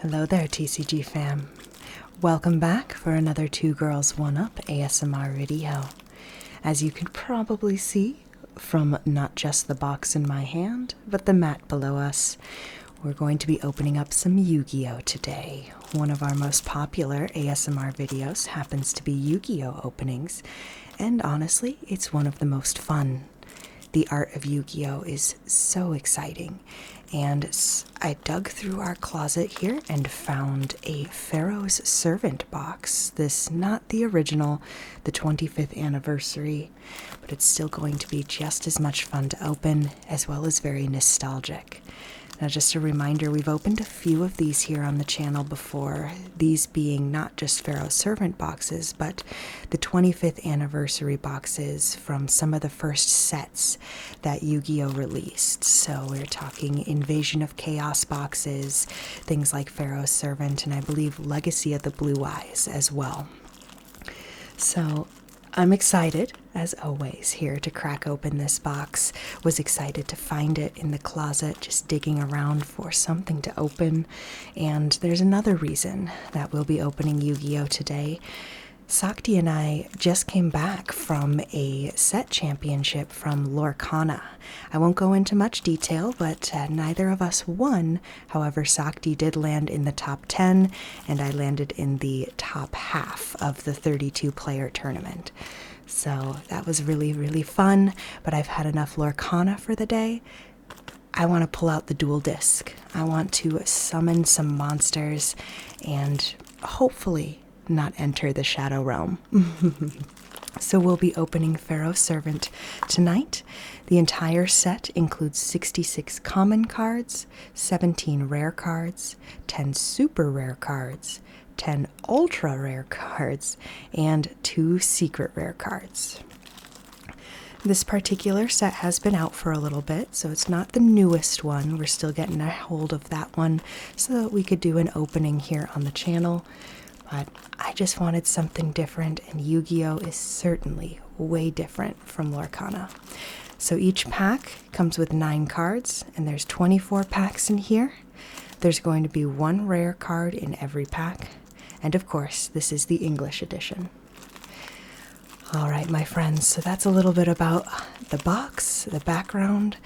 Hello there, TCG fam. Welcome back for another Two Girls One Up ASMR video. As you can probably see from not just the box in my hand, but the mat below us, we're going to be opening up some Yu-Gi-Oh today. One of our most popular ASMR videos happens to be Yu-Gi-Oh openings, and honestly, it's one of the most fun. The art of Yu-Gi-Oh is so exciting, and I dug through our closet here and found a Pharaoh's Servant box. This, not the original, the 25th anniversary, but it's still going to be just as much fun to open, as well as very nostalgic. Now, just a reminder, we've opened a few of these here on the channel before, these being not just Pharaoh's Servant boxes, but the 25th anniversary boxes from some of the first sets that Yu-Gi-Oh released. So we're talking Invasion of Chaos boxes, things like Pharaoh's Servant, and I believe Legacy of the Blue Eyes as well. So I'm excited, as always, here to crack open this box. Was excited to find it in the closet, just digging around for something to open. And there's another reason that we'll be opening Yu-Gi-Oh today. Sakti and I just came back from a set championship from Lorcana. I won't go into much detail, but neither of us won. However, Sakti did land in the top 10, and I landed in the top half of the 32-player tournament. So that was really, really fun, but I've had enough Lorcana for the day. I want to pull out the Duel Disk. I want to summon some monsters and hopefully not enter the Shadow Realm. So we'll be opening Pharaoh's Servant tonight. The entire set includes 66 common cards, 17 rare cards, 10 super rare cards, 10 ultra rare cards, and 2 secret rare cards. This particular set has been out for a little bit, so it's not the newest one. We're still getting a hold of that one so that we could do an opening here on the channel. But I just wanted something different, and Yu-Gi-Oh is certainly way different from Lorcana. So each pack comes with 9 cards, and there's 24 packs in here. There's going to be 1 rare card in every pack, and of course, this is the English edition. All right, my friends, so that's a little bit about the box, the background.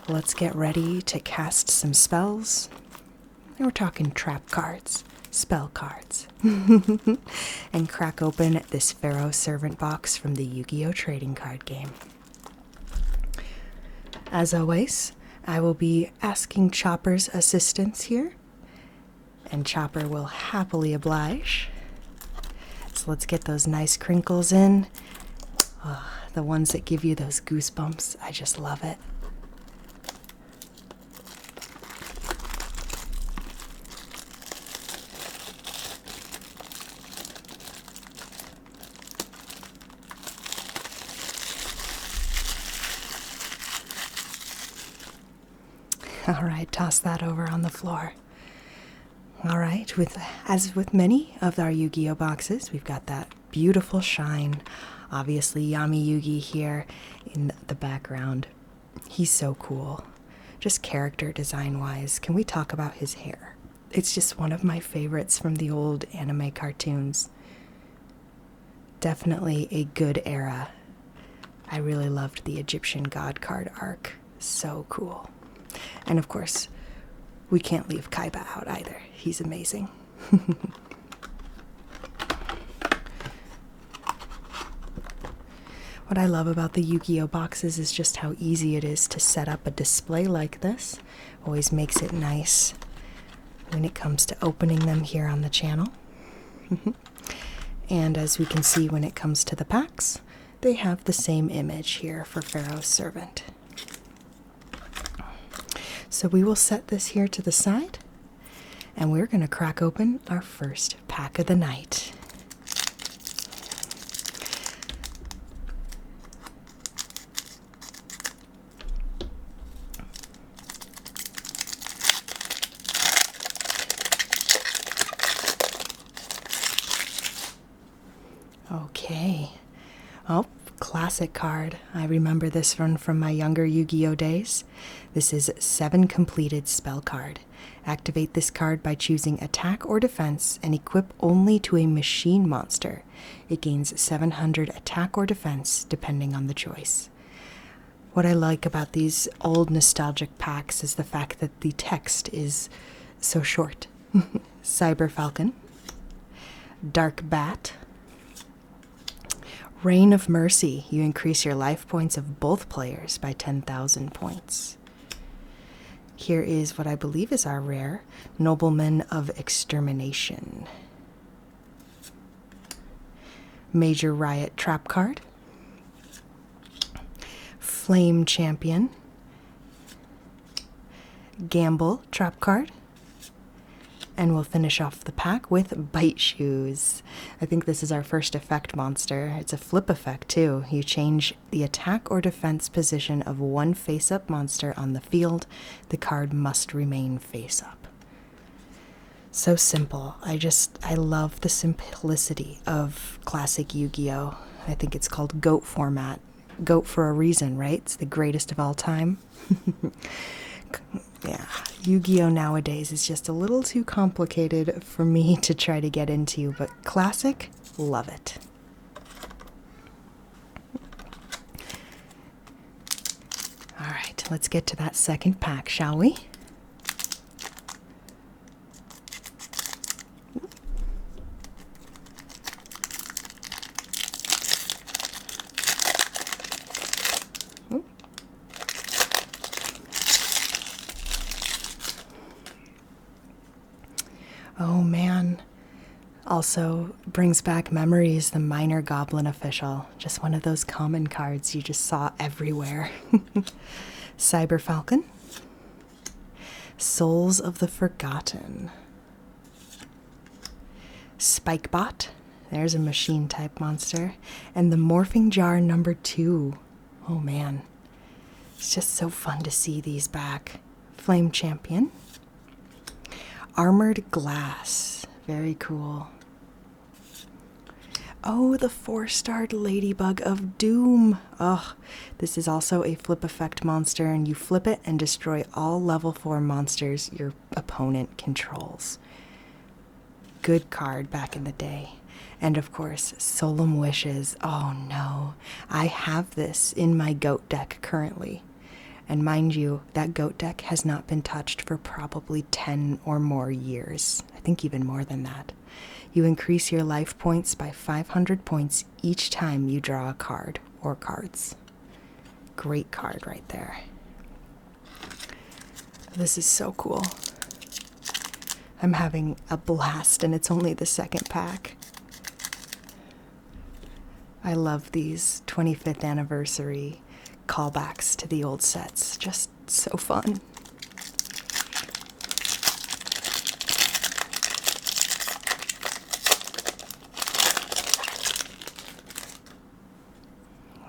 Let's get ready to cast some spells. And we're talking trap cards. Spell cards, and crack open this Pharaoh's Servant box from the Yu-Gi-Oh trading card game. As always, I will be asking Chopper's assistance here, and Chopper will happily oblige. So let's get those nice crinkles in. Oh, the ones that give you those goosebumps. I just love it. All right, toss that over on the floor. All right, as with many of our Yu-Gi-Oh boxes, we've got that beautiful shine. Obviously, Yami Yugi here in the background. He's so cool. Just character design-wise, can we talk about his hair? It's just one of my favorites from the old anime cartoons. Definitely a good era. I really loved the Egyptian God card arc. So cool. And of course, we can't leave Kaiba out either. He's amazing. What I love about the Yu-Gi-Oh boxes is just how easy it is to set up a display like this. Always makes it nice when it comes to opening them here on the channel. And as we can see when it comes to the packs, they have the same image here for Pharaoh's Servant. So we will set this here to the side, and we're going to crack open our first pack of the night. Okay. Oh, classic card. I remember this one from my younger Yu-Gi-Oh days. This is 7 completed spell card. Activate this card by choosing attack or defense and equip only to a machine monster. It gains 700 attack or defense depending on the choice. What I like about these old nostalgic packs is the fact that the text is so short. Cyber Falcon, Dark Bat, Reign of Mercy. You increase your life points of both players by 10,000 points. Here is what I believe is our rare, Nobleman of Extermination. Major Riot Trap card, Flame Champion, Gamble Trap card, and we'll finish off the pack with Bite Shoes. I think this is our first effect monster. It's a flip effect too. You change the attack or defense position of one face-up monster on the field. The card must remain face-up. So simple. I love the simplicity of classic Yu-Gi-Oh! I think it's called GOAT format. GOAT for a reason, right? It's the greatest of all time. Yeah, Yu-Gi-Oh! Nowadays is just a little too complicated for me to try to get into, but classic, love it. All right, let's get to that second pack, shall we? Oh man, also brings back memories, the Minor Goblin Official. Just one of those common cards you just saw everywhere. Cyber Falcon, Souls of the Forgotten, Spikebot, there's a machine type monster, and the Morphing Jar number 2. Oh man, it's just so fun to see these back. Flame Champion, Armored Glass, very cool. Oh, the 4-starred Ladybug of Doom. Oh, this is also a flip effect monster, and you flip it and destroy all level 4 monsters your opponent controls. Good card back in the day. And of course, Solemn Wishes. Oh no, I have this in my GOAT deck currently. And mind you, that GOAT deck has not been touched for probably 10 or more years. I think even more than that. You increase your life points by 500 points each time you draw a card or cards. Great card right there. This is so cool. I'm having a blast, and it's only the second pack. I love these 25th anniversary callbacks to the old sets. Just so fun.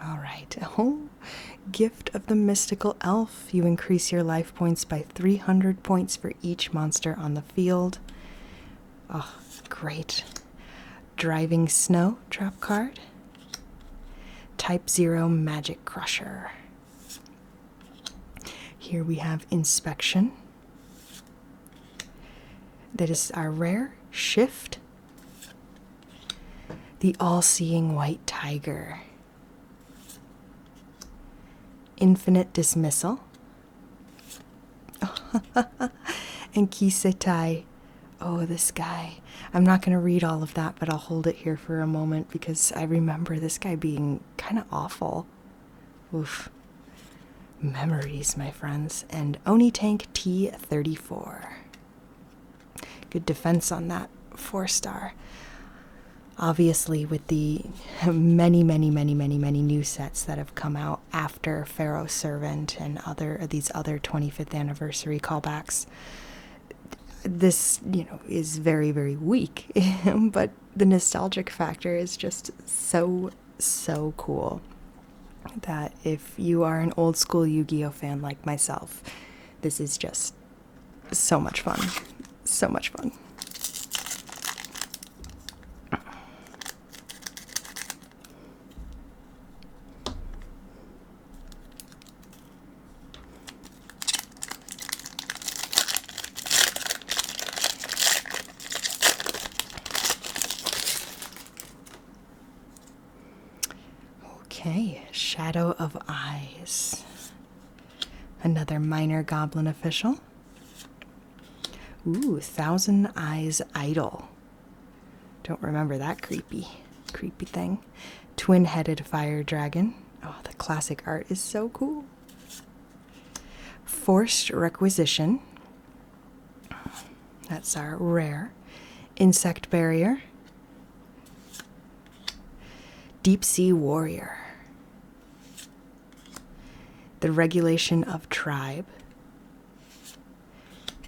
All right. Oh, Gift of the Mystical Elf. You increase your life points by 300 points for each monster on the field. Oh, great. Driving Snow trap card. Type 0 Magic Crusher. Here we have Inspection. That is our rare Shift. The All-Seeing White Tiger. Infinite Dismissal. And Kisetai. Oh, this guy. I'm not going to read all of that, but I'll hold it here for a moment because I remember this guy being kind of awful. Oof. Memories, my friends. And Oni Tank T-34. Good defense on that 4-star. Obviously, with the many new sets that have come out after Pharaoh Servant and these other 25th anniversary callbacks, this, is very, very weak. But the nostalgic factor is just so cool that if you are an old school Yu-Gi-Oh fan like myself, this is just so much fun. So much fun. Shadow of Eyes. Another minor goblin official. Ooh, Thousand Eyes Idol. Don't remember that creepy thing. Twin-headed fire dragon. Oh, the classic art is so cool. Forced Requisition. That's our rare. Insect Barrier. Deep Sea Warrior. The Regulation of Tribe.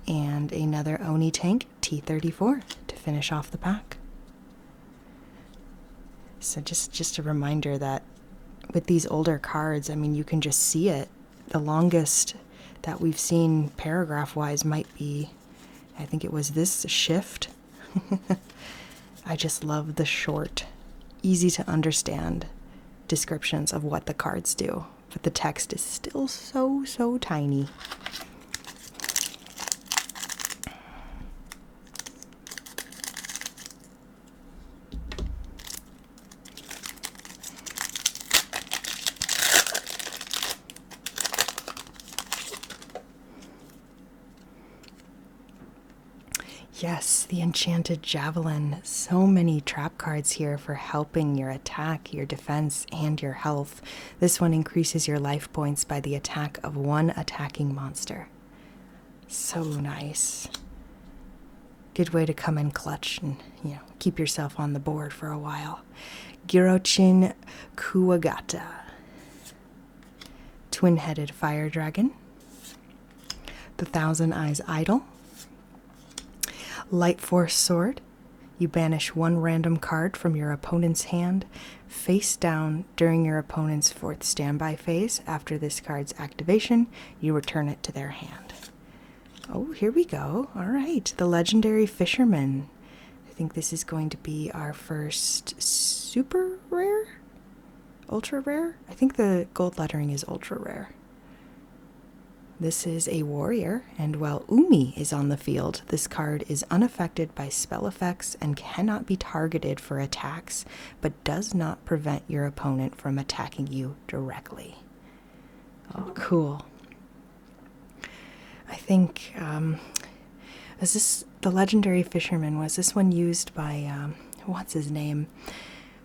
And another Oni tank, T-34, to finish off the pack. So just a reminder that with these older cards, I mean, you can just see it. The longest that we've seen paragraph-wise might be, I think it was this shift. I just love the short, easy to understand descriptions of what the cards do. But the text is still so tiny. Yes, the Enchanted Javelin. So many trap cards here for helping your attack, your defense, and your health. This one increases your life points by the attack of one attacking monster. So nice. Good way to come in clutch and, keep yourself on the board for a while. Girochin Kuwagata. Twin-headed fire dragon. The Thousand Eyes Idol. Light Force Sword. You banish one random card from your opponent's hand face down during your opponent's 4th standby phase. After this card's activation, you return it to their hand. Oh, here we go. All right, the Legendary Fisherman. I think this is going to be our first super rare? Ultra rare? I think the gold lettering is ultra rare. This is a warrior, and while Umi is on the field, this card is unaffected by spell effects and cannot be targeted for attacks, but does not prevent your opponent from attacking you directly. Oh, cool. I think, is this the Legendary Fisherman? Was this one used by, what's his name?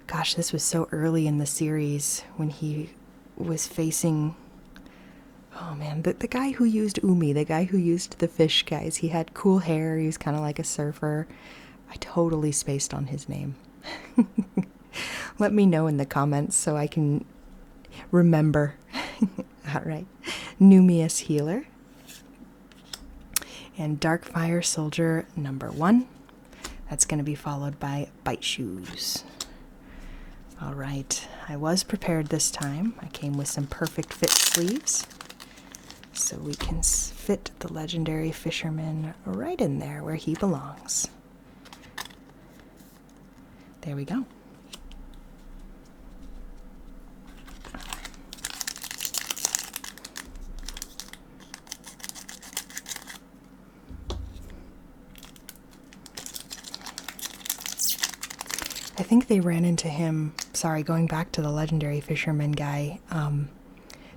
Gosh, this was so early in the series when he was facing... Oh man, the guy who used Umi, the guy who used the fish guys, he had cool hair, he was kind of like a surfer. I totally spaced on his name. Let me know in the comments so I can remember. Alright, Numius Healer. And Darkfire Soldier number 1. That's going to be followed by Bite Shoes. Alright, I was prepared this time. I came with some perfect fit sleeves. So we can fit the Legendary Fisherman right in there where he belongs. There we go. I think they ran into him, sorry, going back to the Legendary Fisherman guy,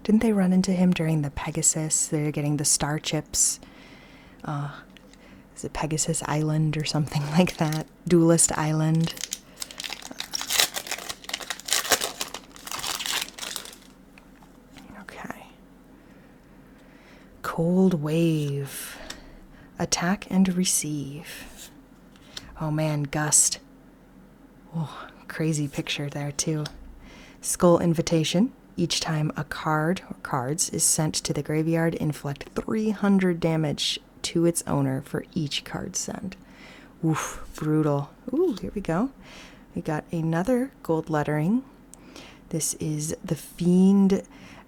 didn't they run into him during the Pegasus? They're getting the star chips. Is it Pegasus Island or something like that? Duelist Island. Okay. Cold Wave. Attack and receive. Oh man, Gust. Oh, crazy picture there too. Skull Invitation. Each time a card or cards is sent to the graveyard, inflict 300 damage to its owner for each card sent. Oof, brutal. Ooh, here we go. We got another gold lettering. This is the Fiend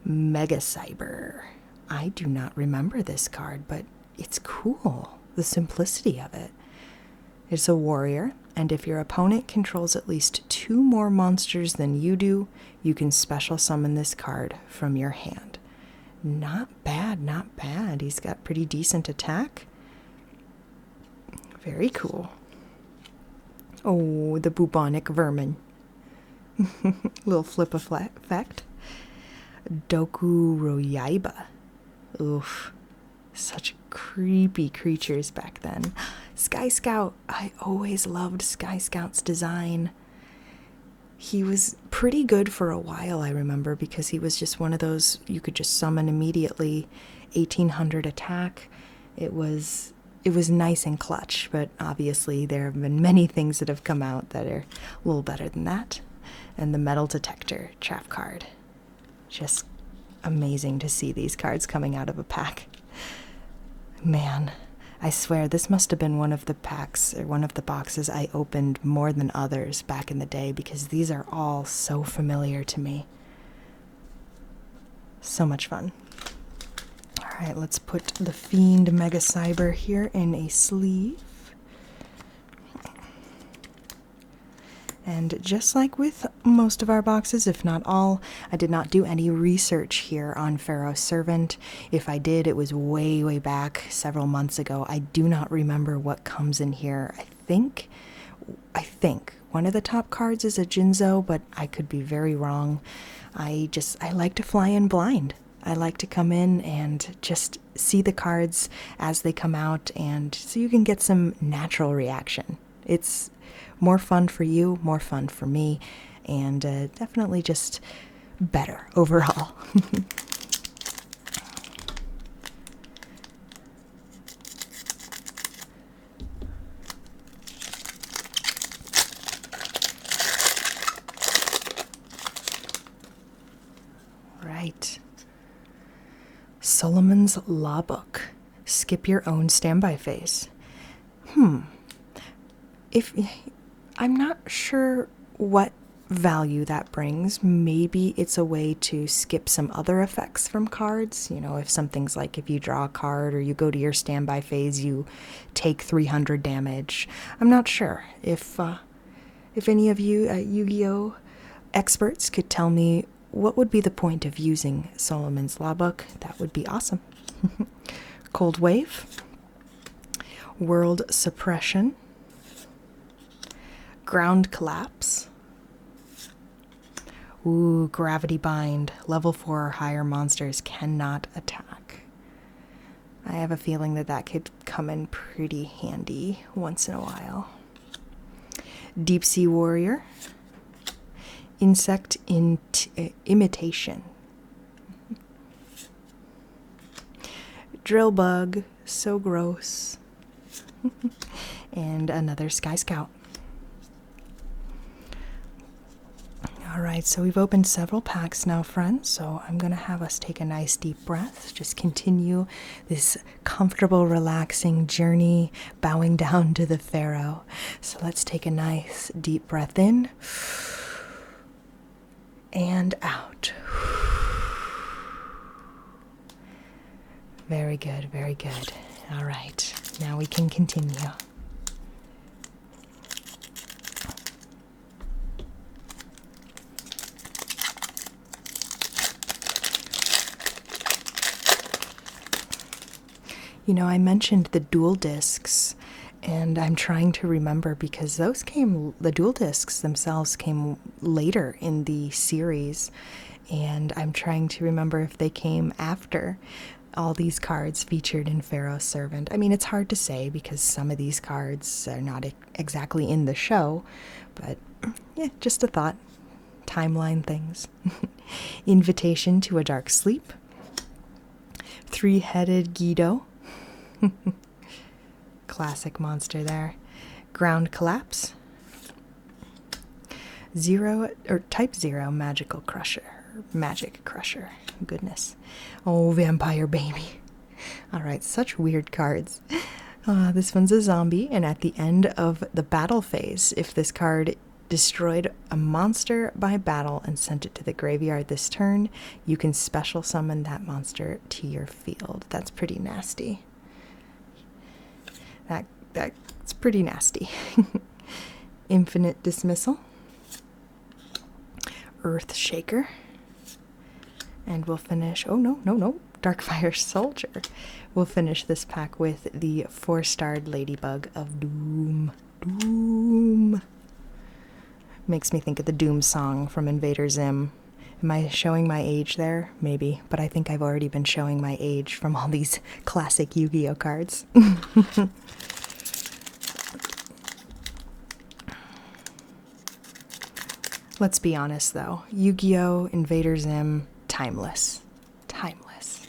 Mega Cyber. I do not remember this card, but it's cool. The simplicity of it. It's a warrior, and if your opponent controls at least 2 more monsters than you do, you can special summon this card from your hand. Not bad, not bad. He's got pretty decent attack. Very cool. Oh, the bubonic vermin. Little flip effect. Dokuroyaiba. Oof. Such creepy creatures back then. Sky Scout. I always loved Sky Scout's design. He was pretty good for a while, I remember, because he was just one of those you could just summon immediately. 1800 attack. It was nice and clutch, but obviously there have been many things that have come out that are a little better than that. And the Metal Detector trap card. Just amazing to see these cards coming out of a pack. Man, I swear this must have been one of the packs or one of the boxes I opened more than others back in the day, because these are all so familiar to me. So much fun. Alright, let's put the Fiend Mega Cyber here in a sleeve. And just like with most of our boxes, if not all, I did not do any research here on Pharaoh's Servant. If I did, it was way, way back several months ago. I do not remember what comes in here. I think one of the top cards is a Jinzo, but I could be very wrong. I like to fly in blind. I like to come in and just see the cards as they come out, and so you can get some natural reaction. It's more fun for you, more fun for me, and definitely just better overall. Right. Solomon's Law Book. Skip your own standby phase. I'm not sure what value that brings. Maybe it's a way to skip some other effects from cards. You know, if something's like if you draw a card or you go to your standby phase, you take 300 damage. I'm not sure. If any of you Yu-Gi-Oh experts could tell me what would be the point of using Solomon's Law Book, that would be awesome. Cold Wave. World Suppression. Ground Collapse. Ooh, Gravity Bind. Level 4 or higher monsters cannot attack. I have a feeling that could come in pretty handy once in a while. Deep Sea Warrior. Insect Imitation. Drill Bug. So gross. And another Sky Scout. Alright, so we've opened several packs now, friends, so I'm going to have us take a nice deep breath, just continue this comfortable, relaxing journey, bowing down to the Pharaoh. So let's take a nice deep breath in, and out. Very good, very good. Alright, now we can continue. You know, I mentioned the Duel Disks, and I'm trying to remember because the Duel Disks themselves came later in the series, and I'm trying to remember if they came after all these cards featured in Pharaoh's Servant. I mean, it's hard to say because some of these cards are not exactly in the show, but yeah, just a thought. Timeline things. Invitation to a Dark Sleep. Three-headed Yugioh. Classic monster there. Ground Collapse. Type 0 Magic Crusher. Goodness. Oh, Vampire Baby. Alright, such weird cards. This one's a zombie, and at the end of the battle phase, if this card destroyed a monster by battle and sent it to the graveyard this turn, you can special summon that monster to your field. That's pretty nasty. That's pretty nasty. Infinite Dismissal. Earth Shaker. And we'll finish... Oh, no. Darkfire Soldier. We'll finish this pack with the 4-starred Ladybug of Doom. Doom. Makes me think of the Doom song from Invader Zim. Am I showing my age there? Maybe, but I think I've already been showing my age from all these classic Yu-Gi-Oh cards. Let's be honest though, Yu-Gi-Oh, Invader Zim, timeless. Timeless.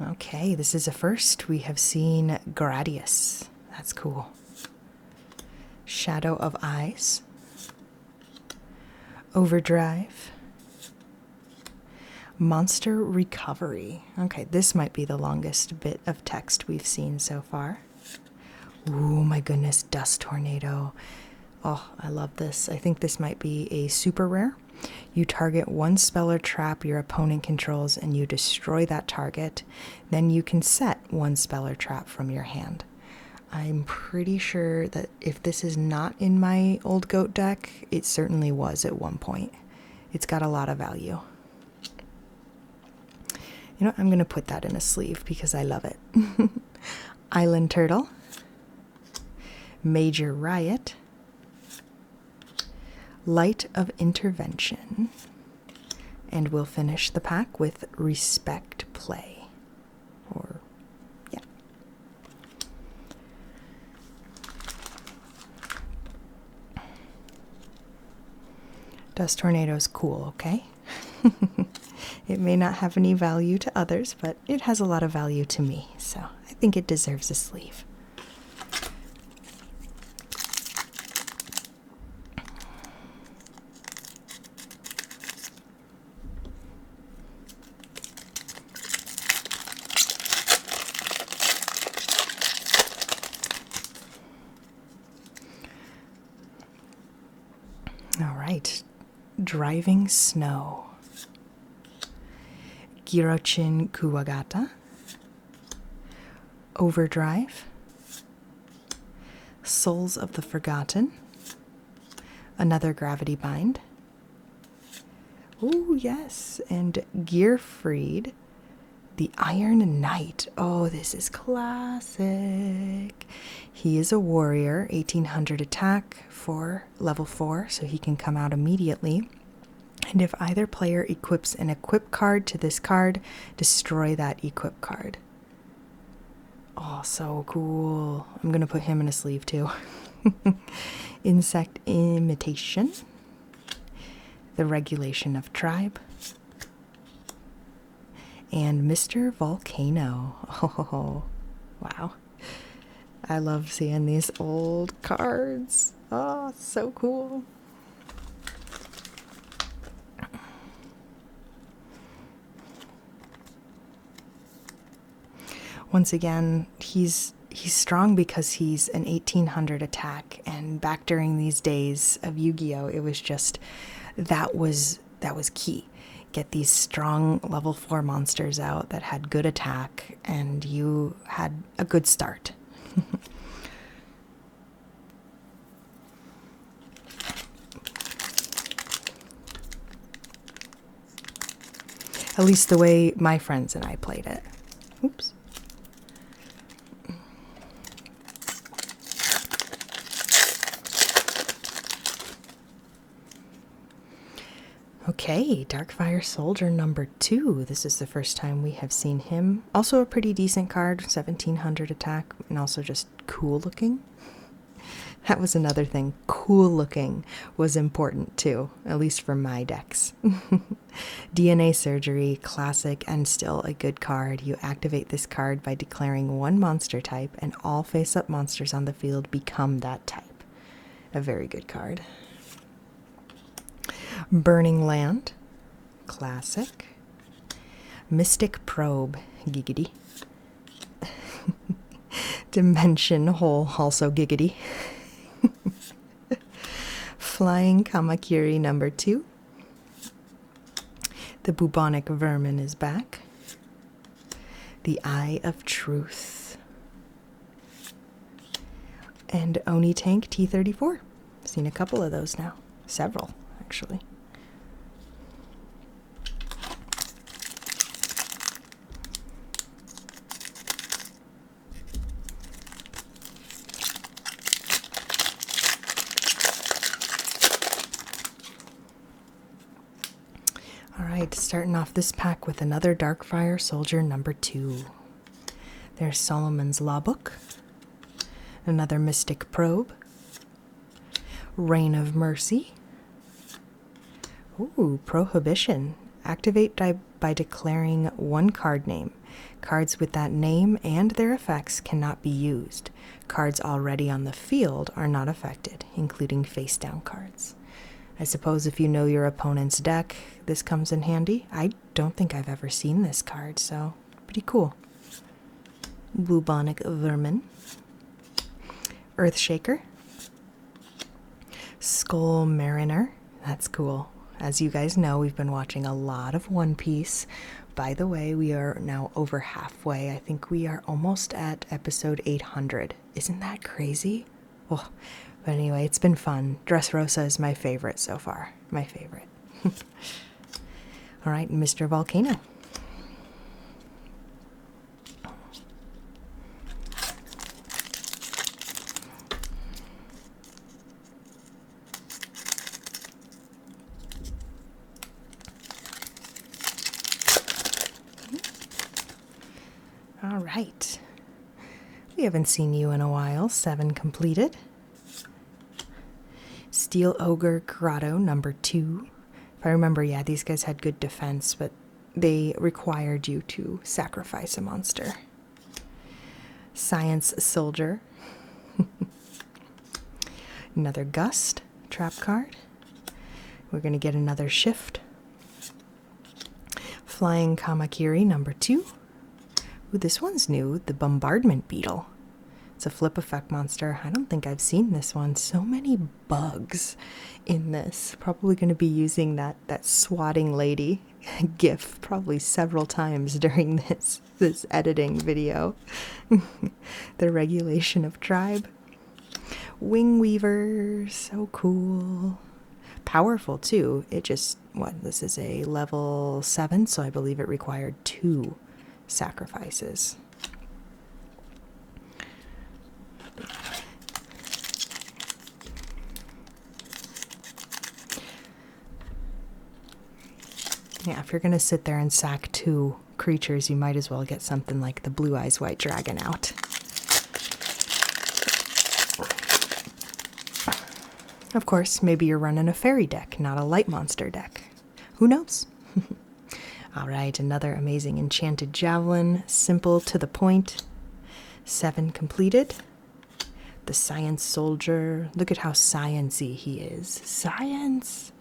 Okay, this is a first. We have seen Gradius. That's cool. Shadow of Eyes. Overdrive. Monster Recovery. Okay, this might be the longest bit of text we've seen so far. Ooh, my goodness, Dust Tornado. Oh, I love this. I think this might be a super rare. You target one spell or trap your opponent controls and you destroy that target. Then you can set one spell or trap from your hand. I'm pretty sure that if this is not in my old goat deck, it certainly was at one point. It's got a lot of value. You know, I'm going to put that in a sleeve because I love it. Island Turtle. Major Riot. Light of Intervention. And we'll finish the pack with Respect Play. Or, yeah. Dust Tornado's cool, okay? It may not have any value to others, but it has a lot of value to me, so I think it deserves a sleeve. All right, Driving Snow. Girochin Kuwagata. Overdrive. Souls of the Forgotten. Another Gravity Bind. Oh, yes, and Gearfried. The Iron Knight. Oh, this is classic. He is a warrior, 1800 attack for level 4, so he can come out immediately. And if either player equips an equip card to this card, destroy that equip card. Oh, so cool. I'm going to put him in a sleeve too. Insect Imitation. The Regulation of Tribe. And Mr. Volcano. Oh, wow. I love seeing these old cards. Oh, so cool. Once again, he's strong because he's an 1800 attack, and back during these days of Yu-Gi-Oh, it was just that was key. Get these strong level 4 monsters out that had good attack, and you had a good start. At least the way my friends and I played it. Oops. Okay, Darkfire Soldier number 2. This is the first time we have seen him. Also a pretty decent card, 1700 attack, and also just cool looking. That was another thing. Cool looking was important too, at least for my decks. DNA Surgery, classic and still a good card. You activate this card by declaring one monster type, and all face-up monsters on the field become that type. A very good card. Burning Land, classic. Mystic Probe, giggity. Dimension Hole, also giggity. Flying Kamakiri number 2. The Bubonic Vermin is back. The Eye of Truth. And Oni Tank T-34. Seen a couple of those now. Several, actually. right, starting off this pack with another Darkfire Soldier number 2. There's Solomon's Law Book, another Mystic Probe, Reign of Mercy, ooh, Prohibition. Activate by declaring one card name. Cards with that name and their effects cannot be used. Cards already on the field are not affected, including face-down cards. I suppose if you know your opponent's deck, this comes in handy. I don't think I've ever seen this card, so pretty cool. Bubonic Vermin, Earthshaker, Skull Mariner. That's cool. As you guys know, we've been watching a lot of One Piece. By the way, we are now over halfway. I think we are almost at episode 800. Isn't that crazy? Oh, but anyway, it's been fun. Dressrosa is my favorite so far. My favorite. All right, Mr. Volcano. All right. We haven't seen you in a while. 7 completed. Steel Ogre Grotto number 2. If I remember, yeah, these guys had good defense, but they required you to sacrifice a monster. Science Soldier. Another Gust trap card. We're going to get another Shift. Flying Kamakiri number 2. Ooh, this one's new, the Bombardment Beetle. It's a flip effect monster. I don't think I've seen this one. So many bugs in this. Probably going to be using that swatting lady gif probably several times during this editing video. The regulation of tribe. Wing Weaver, so cool. Powerful too. It just, this is a level 7, so I believe it required 2 sacrifices. Yeah, if you're going to sit there and sack 2 creatures, you might as well get something like the Blue Eyes White Dragon out. Of course, maybe you're running a fairy deck, not a light monster deck. Who knows? All right, another amazing Enchanted Javelin, simple to the point. 7 completed. The Science Soldier. Look at how science-y he is. Science!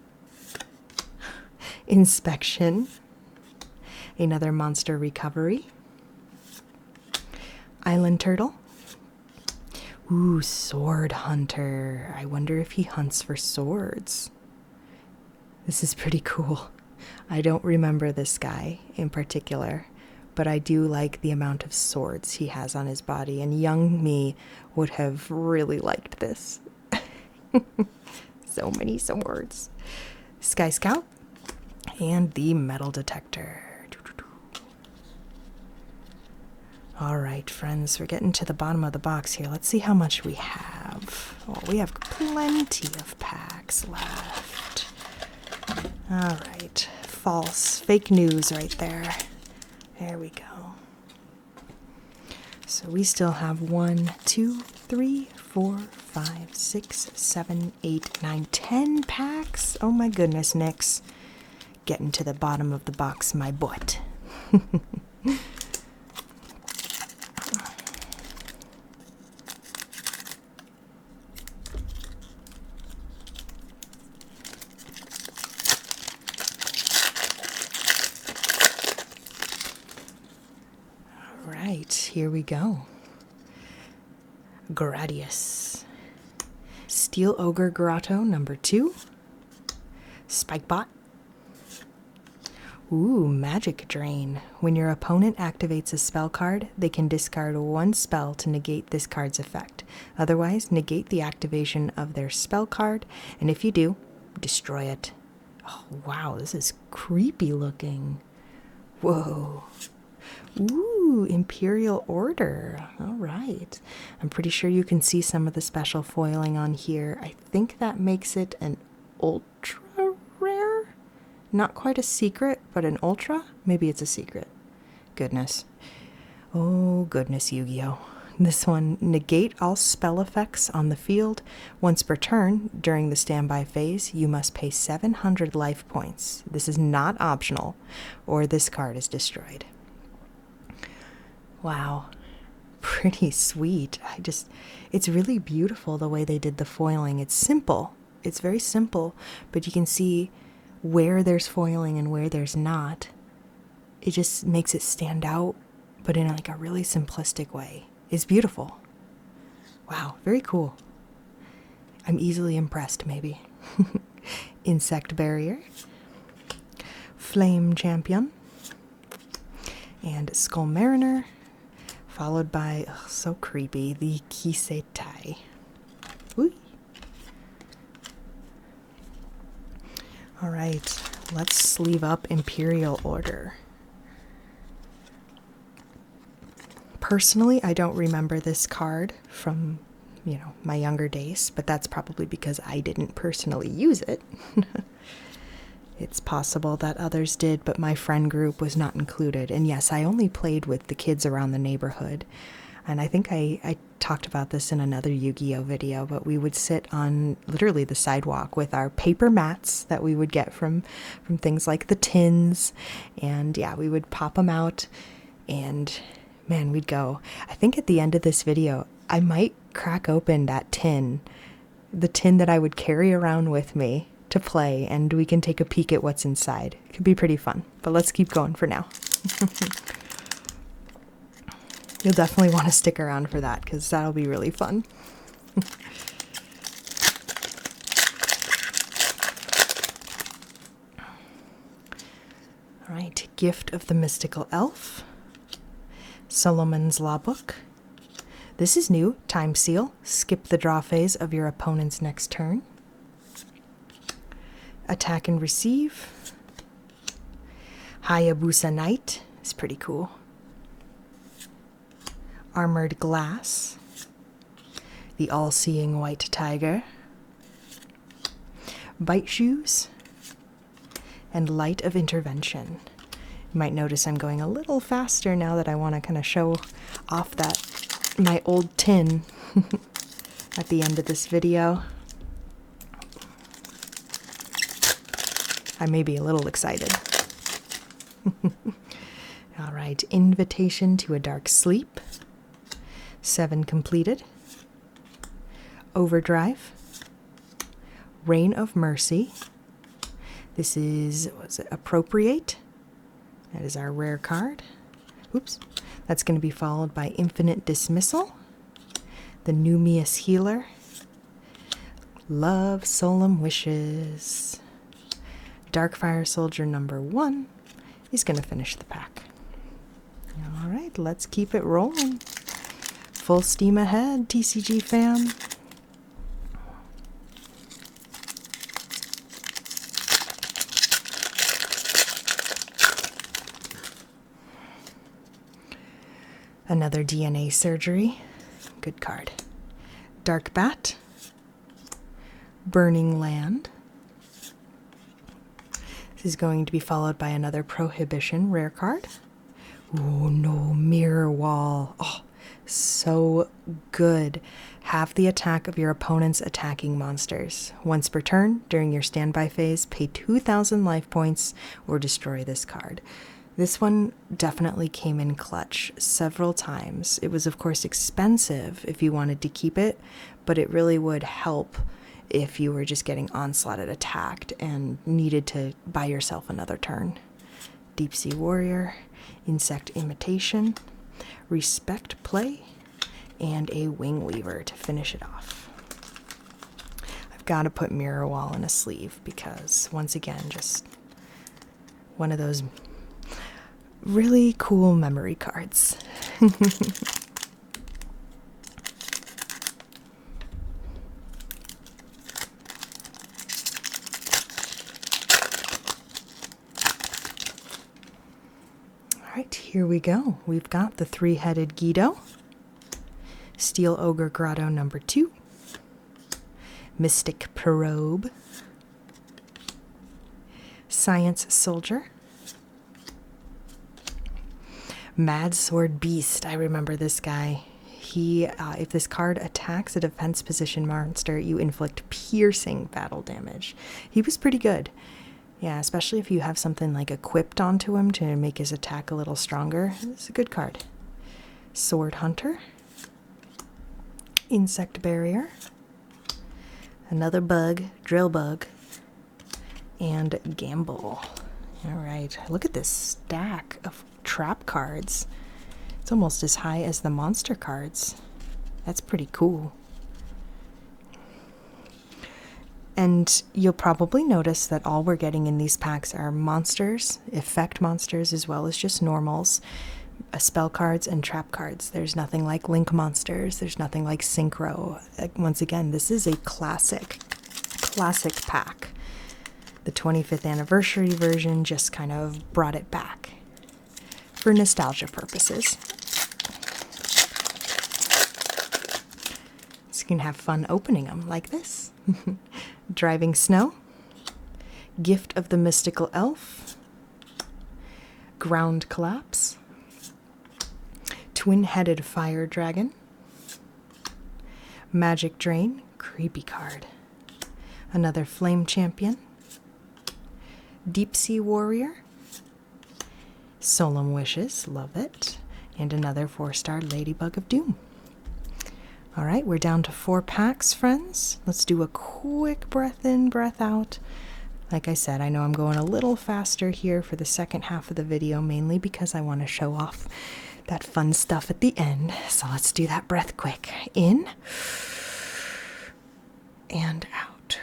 Inspection. Another Monster Recovery. Island Turtle. Ooh, Sword Hunter. I wonder if he hunts for swords. This is pretty cool. I don't remember this guy in particular, but I do like the amount of swords he has on his body, and young me would have really liked this. So many swords. Sky Scout and the Metal Detector. All right, friends, we're getting to the bottom of the box here. Let's see how much we have. Oh, we have plenty of packs left. All right, false, fake news right there. There we go. So we still have 1, 2, 3, 4, 5, 6, 7, 8, 9, 10 packs. Oh my goodness, Nix. Getting to the bottom of the box, my butt. Here we go. Gradius. Steel Ogre Grotto number 2. Spikebot. Ooh, Magic Drain. When your opponent activates a spell card, they can discard 1 spell to negate this card's effect. Otherwise, negate the activation of their spell card, and if you do, destroy it. Oh, wow, this is creepy looking. Whoa. Ooh, Imperial Order. All right. I'm pretty sure you can see some of the special foiling on here. I think that makes it an ultra rare. Not quite a secret, but an ultra? Maybe it's a secret. Goodness. Oh, goodness, Yu-Gi-Oh! This one, negate all spell effects on the field. Once per turn, during the standby phase, you must pay 700 life points. This is not optional, or this card is destroyed. Wow. Pretty sweet. It's really beautiful the way they did the foiling. It's simple. It's very simple, but you can see where there's foiling and where there's not. It just makes it stand out, but in like a really simplistic way. It's beautiful. Wow, very cool. I'm easily impressed, maybe. Insect Barrier, Flame Champion, and Skull Mariner, followed by, so creepy, the Kisetai. Woo. All right, let's sleeve up Imperial Order. Personally, I don't remember this card from, my younger days, but that's probably because I didn't personally use it. It's possible that others did, but my friend group was not included. And yes, I only played with the kids around the neighborhood. And I think I talked about this in another Yu-Gi-Oh video, but we would sit on literally the sidewalk with our paper mats that we would get from things like the tins. And yeah, we would pop them out and man, we'd go. I think at the end of this video, I might crack open that tin, the tin that I would carry around with me to play, and we can take a peek at what's inside. It could be pretty fun, but let's keep going for now. You'll definitely want to stick around for that because that'll be really fun. All right, Gift of the Mystical Elf, Solomon's Law Book. This is new, Time Seal. Skip the draw phase of your opponent's next turn. Attack and Receive. Hayabusa Knight is pretty cool. Armored Glass. The All-Seeing White Tiger. Bite Shoes. And Light of Intervention. You might notice I'm going a little faster now that I want to kind of show off my old tin at the end of this video. I may be a little excited. All right, Invitation to a Dark Sleep. 7 completed. Overdrive. Reign of Mercy. This is, Appropriate? That is our rare card. Oops. That's going to be followed by Infinite Dismissal. The Numius Healer. Love Solemn Wishes. Darkfire Soldier number 1 is going to finish the pack. All right, let's keep it rolling. Full steam ahead, TCG fam. Another DNA Surgery. Good card. Dark Bat. Burning Land. This is going to be followed by another Prohibition rare card. Oh no, Mirror Wall. Oh, so good. Half the attack of your opponent's attacking monsters. Once per turn, during your standby phase, pay 2,000 life points or destroy this card. This one definitely came in clutch several times. It was, of course, expensive if you wanted to keep it, but it really would help if you were just getting onslaughted, attacked, and needed to buy yourself another turn. Deep Sea Warrior, Insect Imitation, Respect Play, and a Wing Weaver to finish it off. I've got to put Mirror Wall in a sleeve because, once again, just one of those really cool memory cards. Alright, here we go. We've got the 3-headed Guido, Steel Ogre Grotto number 2, Mystic Probe, Science Soldier. Mad Sword Beast. I remember this guy. He, if this card attacks a defense position monster, you inflict piercing battle damage. He was pretty good. Yeah, especially if you have something like equipped onto him to make his attack a little stronger. It's a good card. Sword Hunter. Insect Barrier. Another bug, Drill Bug. And Gamble. Alright, look at this stack of trap cards. It's almost as high as the monster cards. That's pretty cool. And you'll probably notice that all we're getting in these packs are monsters, effect monsters, as well as just normals, spell cards, and trap cards. There's nothing like link monsters. There's nothing like synchro. Once again, this is a classic pack. The 25th anniversary version just kind of brought it back for nostalgia purposes. So you can have fun opening them like this. Driving Snow, Gift of the Mystical Elf, Ground Collapse, Twin-Headed Fire Dragon, Magic Drain, creepy card, another Flame Champion, Deep Sea Warrior, Solemn Wishes, love it, and another 4-star Ladybug of Doom. All right, we're down to 4 packs, friends. Let's do a quick breath in, breath out. Like I said, I know I'm going a little faster here for the second half of the video, mainly because I want to show off that fun stuff at the end. So let's do that breath quick. In and out.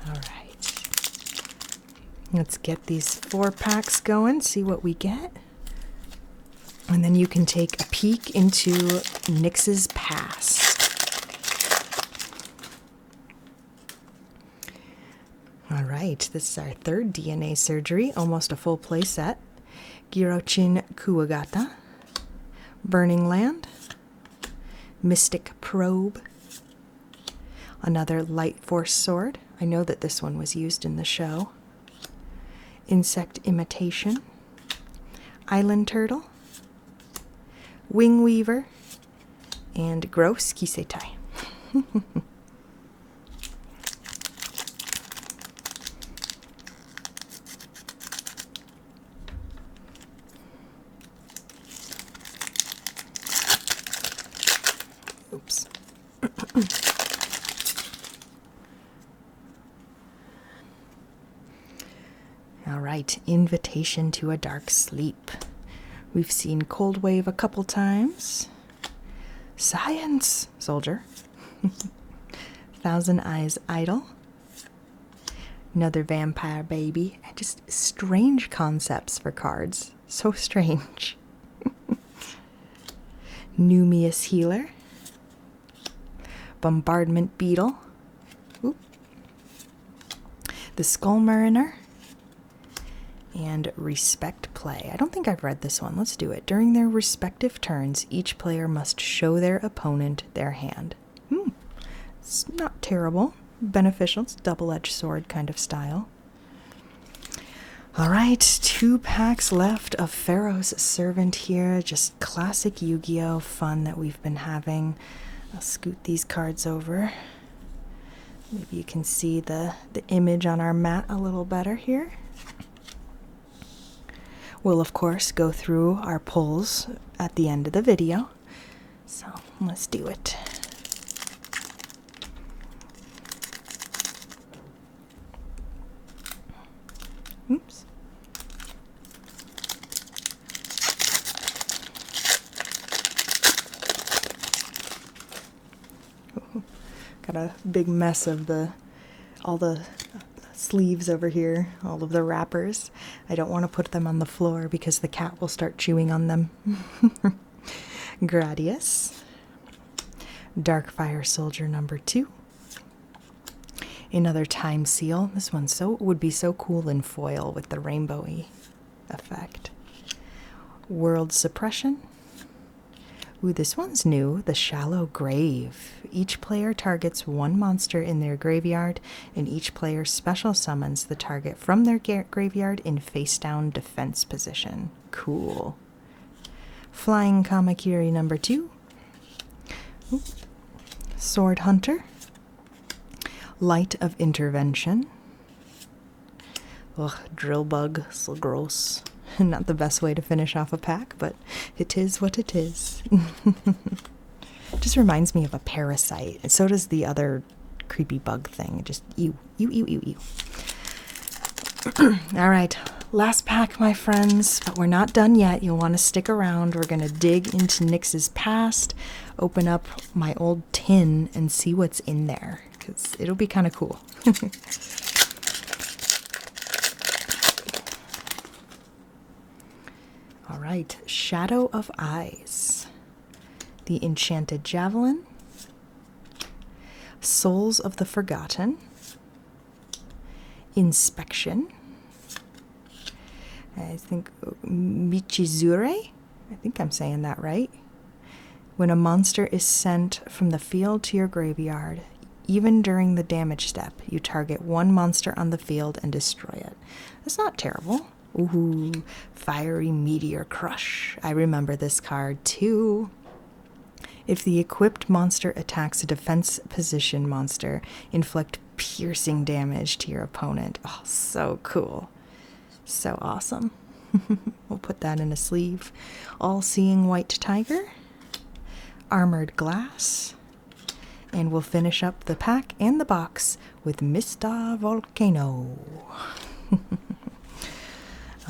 All right. Let's get these 4 packs going, see what we get. And then you can take a peek into Nyx's past. All right, this is our 3rd DNA surgery, almost a full play set. Girochin Kuwagata, Burning Land, Mystic Probe, another Light Force Sword. I know that this one was used in the show. Insect Imitation, Island Turtle, Wing Weaver, and Gross Kisetai. Oops. All right, Invitation to a Dark Sleep. We've seen Cold Wave a couple times. Science Soldier. Thousand Eyes Idol. Another Vampire Baby. Just strange concepts for cards. So strange. Numius Healer. Bombardment Beetle. Oop. The Skull Mariner. And Respect Play. I don't think I've read this one. Let's do it. During their respective turns, each player must show their opponent their hand. It's not terrible. Beneficial. It's double-edged sword kind of style. All right, 2 packs left of Pharaoh's Servant here. Just classic Yu-Gi-Oh fun that we've been having. I'll scoot these cards over. Maybe you can see the image on our mat a little better here. We'll, of course, go through our pulls at the end of the video. So, let's do it. Oops. Oh, got a big mess of all the sleeves over here, all of the wrappers. I don't want to put them on the floor because the cat will start chewing on them. Gradius, Darkfire Soldier number 2, another Time Seal. This one would be so cool in foil with the rainbowy effect. World Suppression, Ooh, this one's new, the Shallow Grave. Each player targets one monster in their graveyard, and each player special summons the target from their graveyard in face-down defense position. Cool. Flying Kamakiri number 2. Ooh. Sword Hunter. Light of Intervention. Ugh, Drill Bug, so gross. Not the best way to finish off a pack, but it is what it is. Just reminds me of a parasite. And so does the other creepy bug thing. Just ew, ew, ew, ew, ew. All right, last pack, my friends, but we're not done yet. You'll want to stick around. We're going to dig into Nyx's past, open up my old tin, and see what's in there, because it'll be kind of cool. All right, Shadow of Eyes, the Enchanted Javelin, Souls of the Forgotten, Inspection, I think Michizure, I think I'm saying that right. When a monster is sent from the field to your graveyard, even during the damage step, you target one monster on the field and destroy it. That's not terrible. Ooh, Fiery Meteor Crush. I remember this card too. If the equipped monster attacks a defense position monster, inflict piercing damage to your opponent. Oh, so cool. So awesome. We'll put that in a sleeve. All-Seeing White Tiger. Armored Glass. And we'll finish up the pack and the box with Mr. Volcano.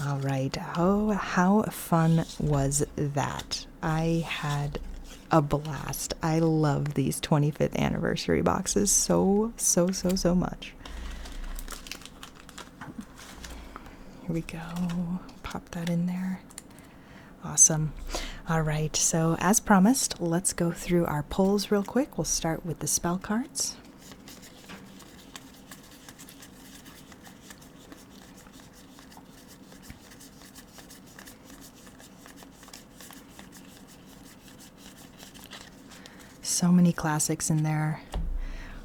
All right. Oh, how fun was that? I had a blast. I love these 25th anniversary boxes so much. Here we go. Pop that in there. Awesome. All right. So as promised, let's go through our pulls real quick. We'll start with the spell cards. So many classics in there.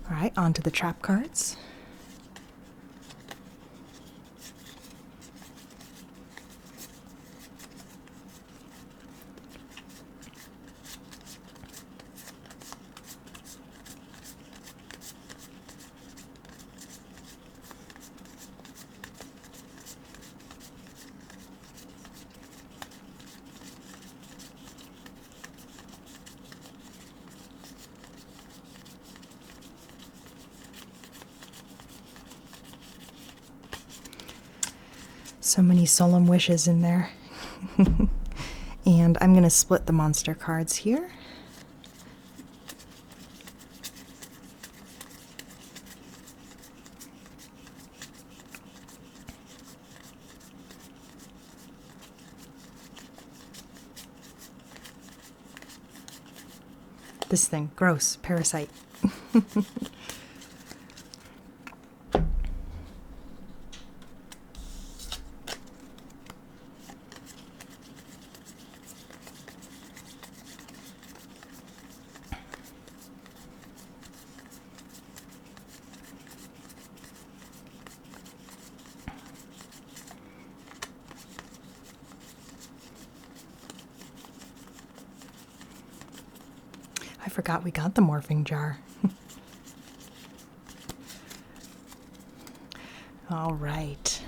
All right, on to the trap cards. So many solemn wishes in there. And I'm going to split the monster cards here. This thing, gross, parasite. I forgot we got the morphing jar. All right.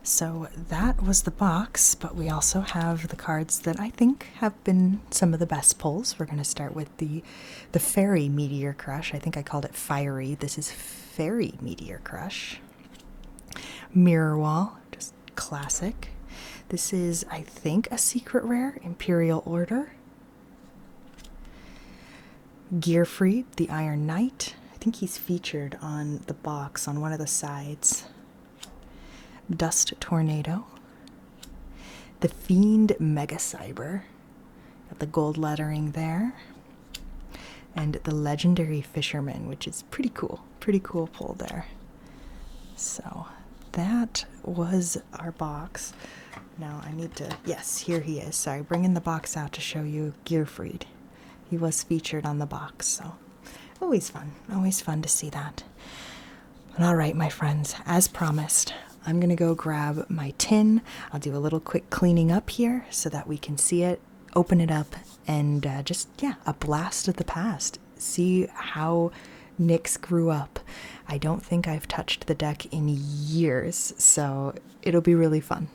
So that was the box, but we also have the cards that I think have been some of the best pulls. We're going to start with the Fairy Meteor Crush. I think I called it Fiery. This is Fairy Meteor Crush. Mirror Wall, just classic. This is, I think, a secret rare, Imperial Order. Gearfried, the Iron Knight. I think he's featured on the box on one of the sides. Dust Tornado. The Fiend Mega Cyber. Got the gold lettering there. And the Legendary Fisherman, which is pretty cool. Pretty cool pull there. So that was our box. Now I need to, yes, here he is. Sorry, bringing the box out to show you Gearfried. He was featured on the box, so always fun to see that. But all right, my friends, as promised, I'm gonna go grab my tin. I'll do a little quick cleaning up here so that we can see it, open it up, and just, yeah, a blast of the past. See how Nyx grew up. I don't think I've touched the deck in years, so it'll be really fun.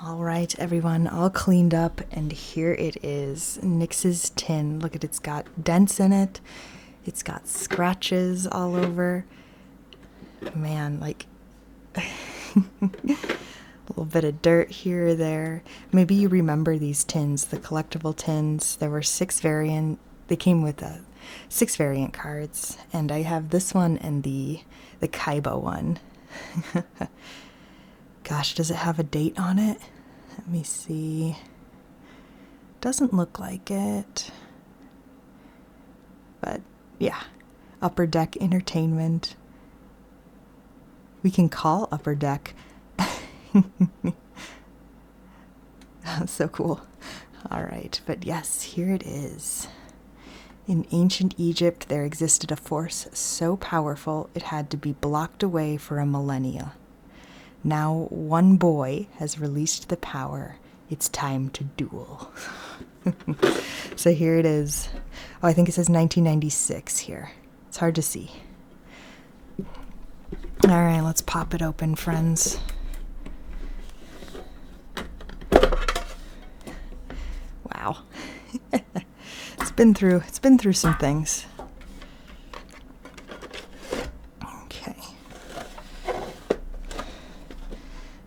All right, everyone, all cleaned up, and here it is, Nyx's tin. Look at it's got dents in it. It's got scratches all over. Man, like a little bit of dirt here or there. Maybe you remember these tins, the collectible tins. There were 6 variant. They came with 6 variant cards, and I have this one and the Kaiba one. Gosh, does it have a date on it? Let me see. Doesn't look like it. But yeah, Upper Deck Entertainment. We can call Upper Deck. That's so cool. All right, but yes, here it is. In ancient Egypt, there existed a force so powerful it had to be blocked away for a millennia. Now one boy has released the power. It's time to duel. So here it is. Oh, I think it says 1996 here. It's hard to see. All right, let's pop it open, friends. Wow. It's been through some things. Okay.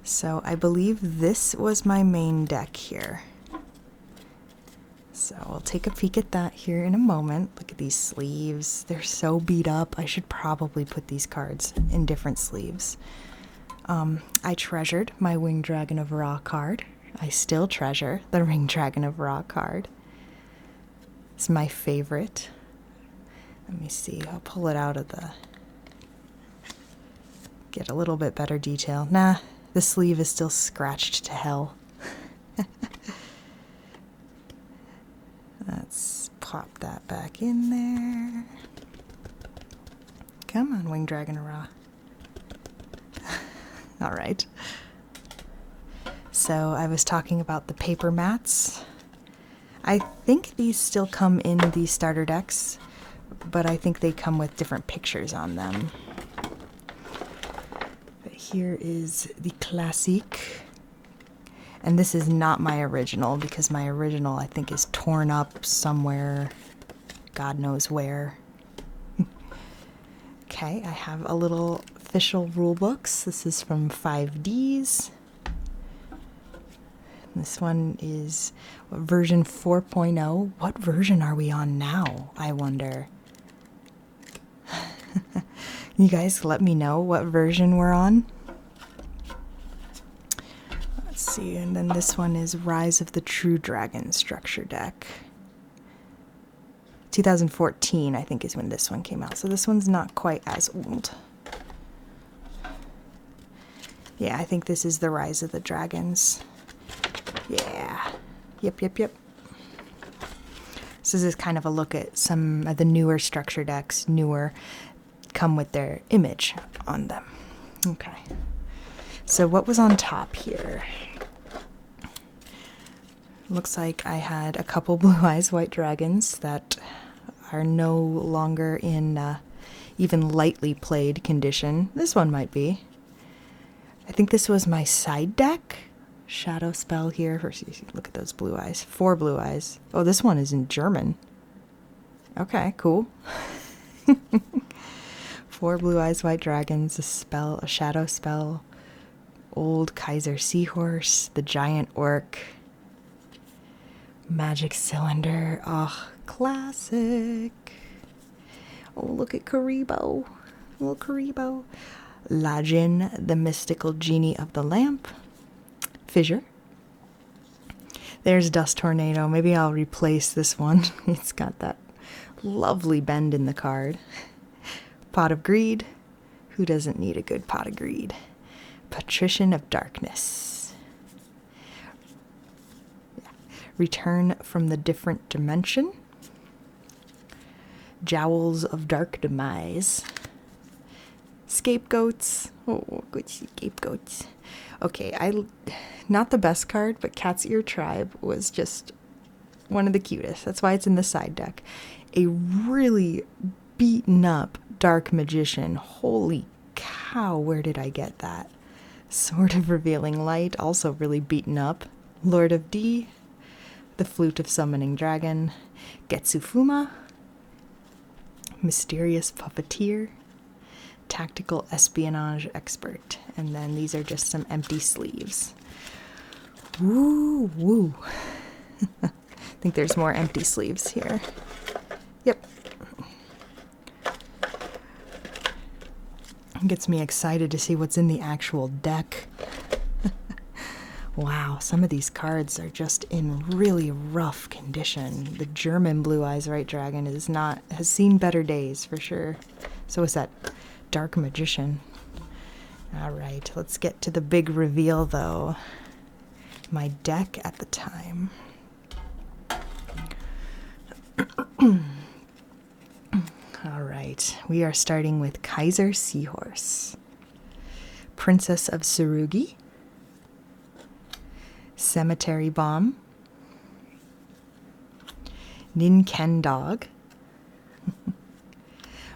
So I believe this was my main deck here. So we'll take a peek at that here in a moment. Look at these sleeves. They're so beat up. I should probably put these cards in different sleeves. I treasured my Winged Dragon of Ra card. I still treasure the Ring Dragon of Ra card. It's my favorite. Let me see. I'll pull it out of the... Get a little bit better detail. Nah, the sleeve is still scratched to hell. Let's pop that back in there. Come on, Winged Dragon of Ra. All right. So I was talking about the paper mats. I think these still come in the starter decks, but I think they come with different pictures on them. But here is the classic. And this is not my original, because my original, I think, is torn up somewhere. God knows where. Okay, I have a little official rule books. This is from 5Ds. This one is version 4.0. What version are we on now, I wonder? You guys let me know what version we're on. Let's see, and then this one is Rise of the True Dragon structure deck. 2014, I think, is when this one came out. So this one's not quite as old. Yeah, I think this is the Rise of the Dragons. Yeah. Yep. So this is kind of a look at some of the newer structure decks, come with their image on them. Okay. So what was on top here? Looks like I had a couple Blue Eyes White Dragons that are no longer in even lightly played condition. This one might be. I think this was my side deck. Shadow spell here. Look at those blue eyes. 4 blue eyes. Oh, this one is in German. Okay, cool. 4 blue eyes, white dragons, a shadow spell, old Kaiser Seahorse, the giant orc, magic cylinder. Oh, classic. Oh, look at Karibo. Little Karibo. Lajin, the mystical genie of the lamp. Fissure. There's Dust Tornado. Maybe I'll replace this one. It's got that lovely bend in the card. Pot of Greed. Who doesn't need a good Pot of Greed? Patrician of Darkness. Return from the Different Dimension. Jowls of Dark Demise. Scapegoats. Oh, good scapegoats. Okay, not the best card, but Cat's Ear Tribe was just one of the cutest. That's why it's in the side deck. A really beaten up Dark Magician. Holy cow, where did I get that? Sword of Revealing Light, also really beaten up. Lord of D, the Flute of Summoning Dragon, Getsufuma, Mysterious Puppeteer, Tactical Espionage Expert, and then these are just some empty sleeves. Woo, woo. I think there's more empty sleeves here. Yep. Gets me excited to see what's in the actual deck. Wow, some of these cards are just in really rough condition. The German Blue Eyes White Dragon has seen better days for sure. So is that Dark Magician. All right, let's get to the big reveal though. My deck at the time. All right, we are starting with Kaiser Seahorse, Princess of Tsurugi, Cemetery Bomb, Ninken Dog,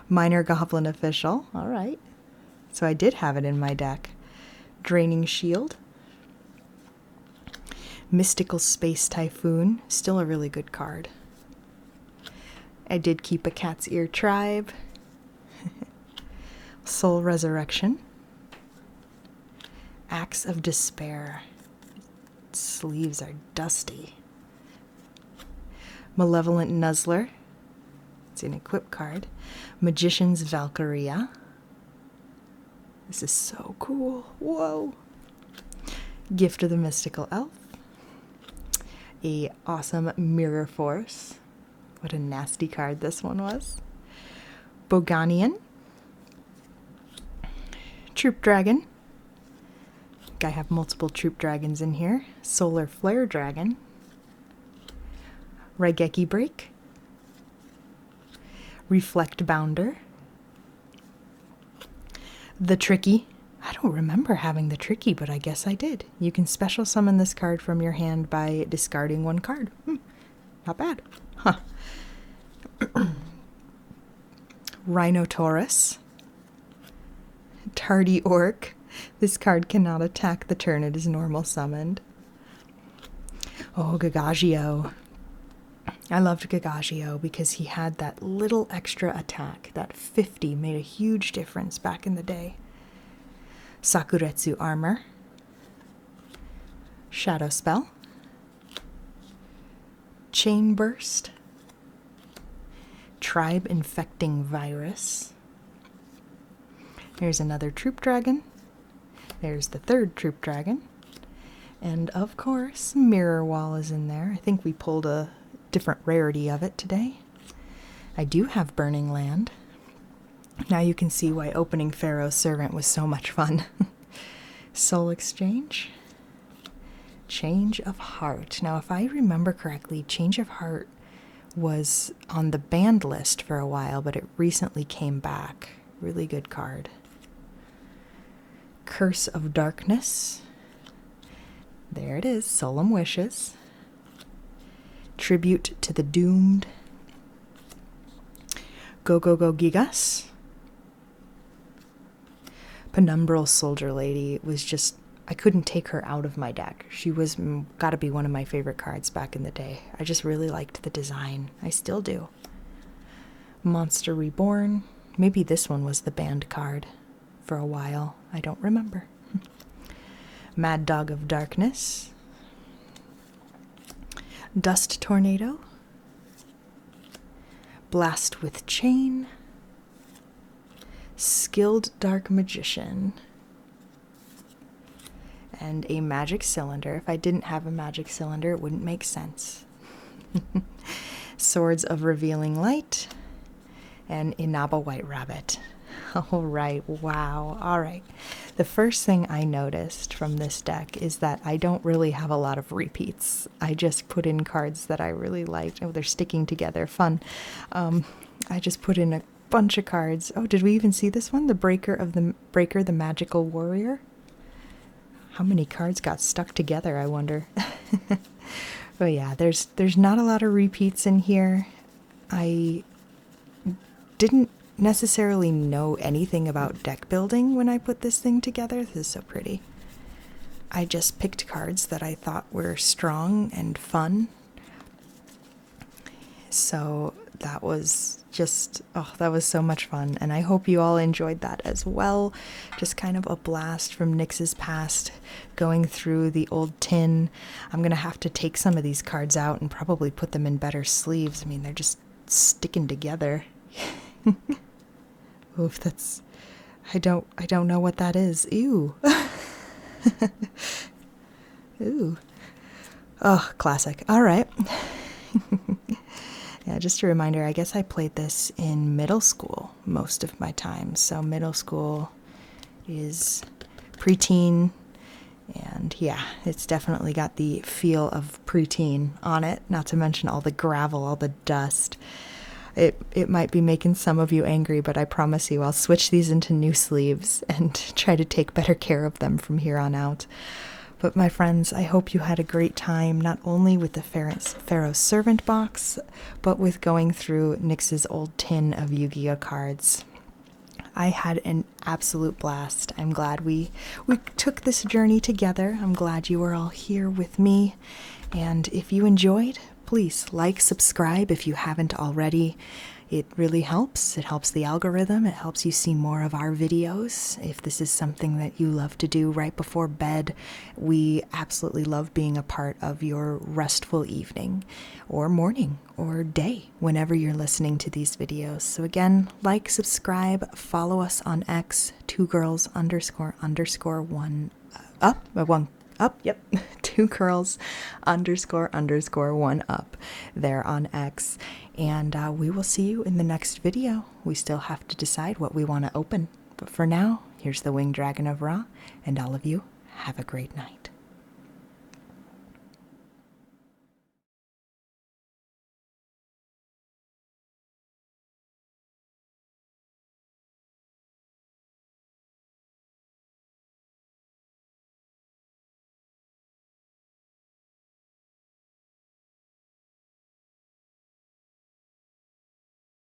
Minor Goblin Official, all right, so I did have it in my deck, Draining Shield, Mystical Space Typhoon, still a really good card. I did keep a Cat's Ear Tribe, Soul Resurrection, Axe of Despair, sleeves are dusty, Malevolent Nuzzler, it's an equip card, Magician's Valkyria, this is so cool, whoa, Gift of the Mystical Elf, a awesome Mirror Force, what a nasty card this one was, Boganian, Troop Dragon, I have multiple Troop Dragons in here, Solar Flare Dragon, Raigeki Break, Reflect Bounder, the Tricky. I don't remember having the Tricky, but I guess I did. You can special summon this card from your hand by discarding one card. Not bad. Huh. Rhinotaurus, Tardy Orc. This card cannot attack the turn it is normal summoned. Oh, Yugioh. I loved Yugioh because he had that little extra attack. That 50 made a huge difference back in the day. Sakuretsu Armor, Shadow Spell, Chain Burst, Tribe Infecting Virus. There's another Troop Dragon. There's the third Troop Dragon. And of course, Mirror Wall is in there. I think we pulled a different rarity of it today. I do have Burning Land. Now you can see why opening Pharaoh's Servant was so much fun. Soul Exchange. Change of Heart. Now, if I remember correctly, Change of Heart was on the banned list for a while, but it recently came back. Really good card. Curse of Darkness. There it is, Solemn Wishes. Tribute to the Doomed. Go Go Go Gigas. Penumbral Soldier Lady was just, I couldn't take her out of my deck. She was gotta be one of my favorite cards back in the day. I just really liked the design. I still do. Monster Reborn. Maybe this one was the banned card for a while. I don't remember. Mad Dog of Darkness. Dust Tornado. Blast with Chain. Skilled Dark Magician. And a Magic Cylinder. If I didn't have a Magic Cylinder, it wouldn't make sense. Swords of Revealing Light, and Inaba White Rabbit. All right, wow. All right. The first thing I noticed from this deck is that I don't really have a lot of repeats. I just put in cards that I really liked. Oh, they're sticking together. Fun. I just put in a bunch of cards. Oh, did we even see this one? The Breaker, the Magical Warrior. How many cards got stuck together, I wonder. But yeah, there's not a lot of repeats in here. I didn't necessarily know anything about deck building when I put this thing together. This is so pretty. I just picked cards that I thought were strong and fun. So that was just, oh, that was so much fun. And I hope you all enjoyed that as well. Just kind of a blast from Nyx's past, going through the old tin. I'm going to have to take some of these cards out and probably put them in better sleeves. I mean, they're just sticking together. Oof, that's, I don't know what that is. Ew. Ooh. Oh, classic. All right. Yeah, just a reminder, I guess I played this in middle school most of my time. So middle school is preteen, and yeah, it's definitely got the feel of preteen on it, not to mention all the gravel, all the dust. It might be making some of you angry, but I promise you I'll switch these into new sleeves and try to take better care of them from here on out. But my friends, I hope you had a great time, not only with the Pharaoh Servant box, but with going through Nyx's old tin of Yu-Gi-Oh cards. I had an absolute blast. I'm glad we took this journey together. I'm glad you were all here with me. And if you enjoyed, please like, subscribe if you haven't already. It really helps. It helps the algorithm. It helps you see more of our videos. If this is something that you love to do right before bed, we absolutely love being a part of your restful evening or morning or day whenever you're listening to these videos. So again, like, subscribe, follow us on X, 2girls__1 up, yep, 2girls__1 up there on X. And we will see you in the next video. We still have to decide what we want to open. But for now, here's the Winged Dragon of Ra, and all of you, have a great night.